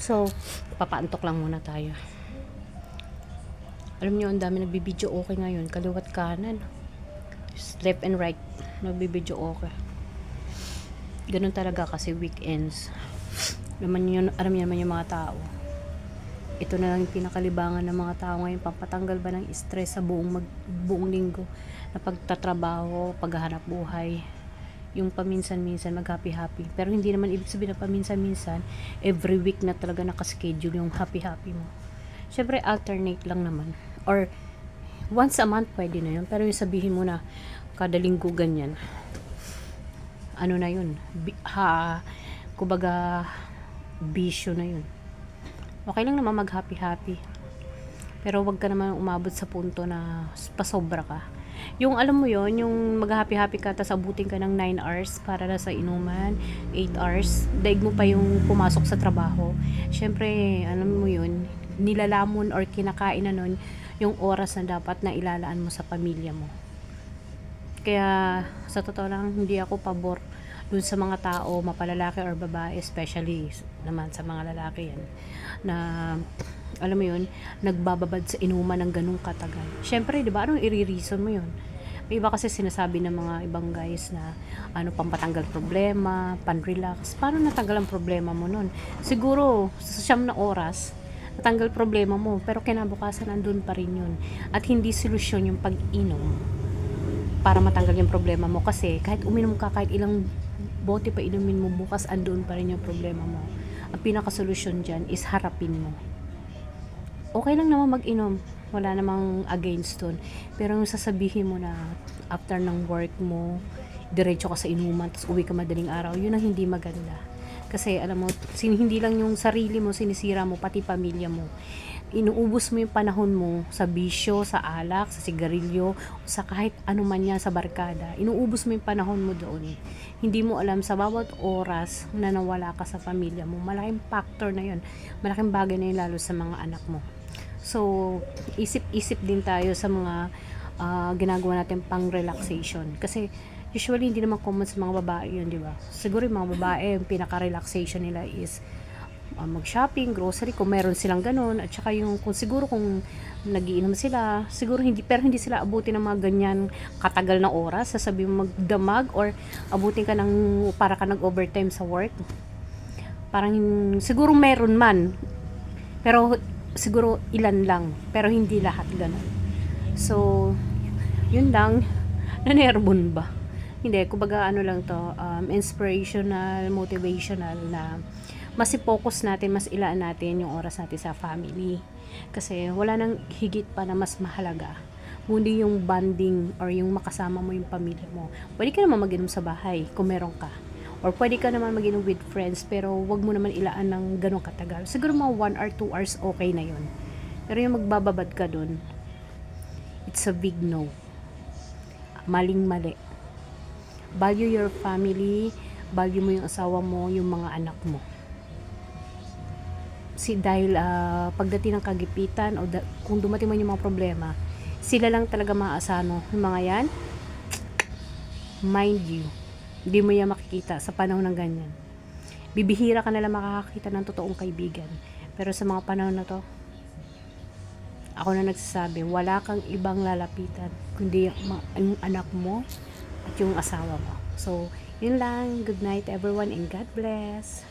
So, papaantok lang muna tayo. Alam nyo, ang dami nagbibideo okay ngayon. Kaliwat kanan. Left and right. Nagbibideo okay. Ganun talaga kasi weekends. Alam niyo naman yung mga tao. Ito na lang yung pinakalibangan ng mga tao ngayon. Pampatanggal ba ng stress sa buong linggo na pagtatrabaho, paghahanap buhay. Yung paminsan-minsan mag-happy-happy. Pero hindi naman ibig sabihin na paminsan-minsan, every week na talaga nakaschedule yung happy-happy mo. Syempre, alternate lang naman. Or, once a month pwede na yun. Pero yung sabihin mo na, kada linggo ganyan. Ano na yun? Kumbaga, bisyo na yun. Okay lang naman mag-happy-happy. Pero wag ka naman umabot sa punto na pasobra ka. Yung alam mo yon, yung mag-happy-happy ka tapos abutin ka ng 9 hours para na sa inuman, 8 hours, daig mo pa yung pumasok sa trabaho. Syempre, alam mo yun, nilalamon or kinakain na nun yung oras na dapat na ilalaan mo sa pamilya mo. Kaya, sa totoo lang, hindi ako pabor dun sa mga tao, mapalalaki or babae, especially naman sa mga lalaki yan, na alam mo yun, nagbababad sa inuman ng ganung katagal. Syempre, di ba, anong i-reason mo yun? May iba kasi sinasabi ng mga ibang guys na pampatanggal problema, pan-relax. Paano natanggal ang problema mo nun? Siguro, sa 9 na oras, natanggal problema mo, pero kinabukasan andun pa rin yun. At hindi solusyon yung pag-inom para matanggal yung problema mo. Kasi kahit uminom ka, kahit ilang bote pa inumin mo, bukas andun pa rin yung problema mo. Ang pinaka-solusyon dyan is harapin mo. Okay lang naman mag-inom, wala namang against dun. Pero yung sasabihin mo na after ng work mo, diretso ka sa inuman, tapos uwi ka madaling araw, yun ang hindi maganda. Kasi alam mo, hindi lang yung sarili mo, sinisira mo, pati pamilya mo. Inuubos mo yung panahon mo sa bisyo, sa alak, sa sigarilyo, sa kahit ano man yan, sa barkada. Inuubos mo yung panahon mo doon. Hindi mo alam sa bawat oras na nawala ka sa pamilya mo. Malaking factor na yun. Malaking bagay na yun lalo sa mga anak mo. So, isip-isip din tayo sa mga ginagawa natin pang relaxation. Kasi, usually, hindi naman common sa mga babae yun, di ba? Siguro yung mga babae, yung pinaka-relaxation nila is mag-shopping, grocery, kung meron silang ganun. At saka yung, kung nagiinom sila, siguro pero hindi sila abutin ng mga ganyan katagal na oras. Sasabihin mo magdamag or abutin ka ng, para ka nag-overtime sa work. Parang, siguro meron man. Pero, siguro ilan lang, pero hindi lahat ganun. So, yun lang, nanerbon ba? Hindi, kumbaga ano lang to, inspirational, motivational na mas i-focus natin, mas ilaan natin yung oras natin sa family. Kasi wala nang higit pa na mas mahalaga kundi yung bonding or yung makasama mo yung pamilya mo. Pwede ka naman mag-inom sa bahay kung meron ka. Or pwede ka naman mag-inom with friends, pero wag mo naman ilaan ng ganong katagal. Siguro mga 1 or 2 hours, okay na yun. Pero yung magbababad ka dun, it's a big no. Maling-mali. Value your family, value mo yung asawa mo, yung mga anak mo. Dahil pagdating ng kagipitan, o kung dumating man yung mga problema, sila lang talaga maaasahan mo. Yung mga yan, mind you, hindi mo yan makikita sa panahon ng ganyan. Bibihira ka nalang makakakita ng totoong kaibigan. Pero sa mga panahon na to, ako na nagsasabi, wala kang ibang lalapitan kundi yung anak mo at yung asawa mo. So, yun lang. Good night everyone and God bless.